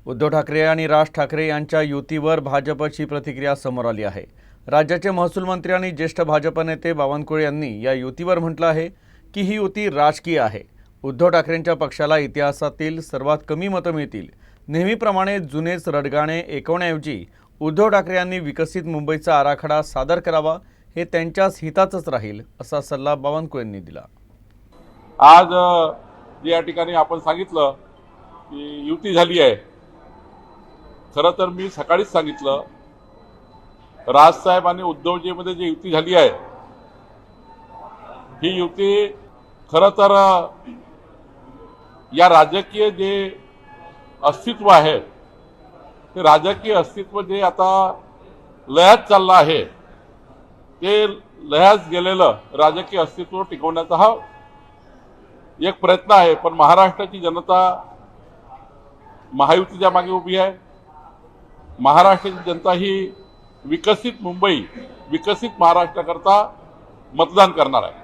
उद्धव ठाकरे आणि राज ठाकरे यांच्या युतीवर भाजपची प्रतिक्रिया समोर आली आहे। राज्याचे महसूल मंत्री आणि ज्येष्ठ भाजप नेते बावनकुळे यांनी या युतीवर म्हटलं आहे की ही युती राजकीय आहे। उद्धव ठाकरेंच्या पक्षाला इतिहासातील सर्वात कमी मतं मिळतील। नेहमीप्रमाणे जुनेच रडगाणे ऐकवण्याऐवजी उद्धव ठाकरे यांनी विकसित मुंबईचा आराखडा सादर करावा, हे त्यांच्याच हिताचंच राहील असा सल्ला बावनकुळेंनी दिला। आज या ठिकाणी आपण सांगितलं की युती झाली आहे। खरं तर मी सकाळीच सांगितलं, राजसाहेब आणि उद्धवजीमध्ये जी युती झाली आहे ही युती खरं तर या राजकीय जे अस्तित्व आहे ते राजकीय अस्तित्व जे आता लयात चाललं आहे ते लयास गेलेलं राजकीय अस्तित्व टिकवण्याचा हा एक प्रयत्न आहे। पण महाराष्ट्राची जनता महायुतीच्या मागे उभी आहे। महाराष्ट्राची जनता ही विकसित मुंबई, विकसित महाराष्ट्राकरता मतदान करणार आहे।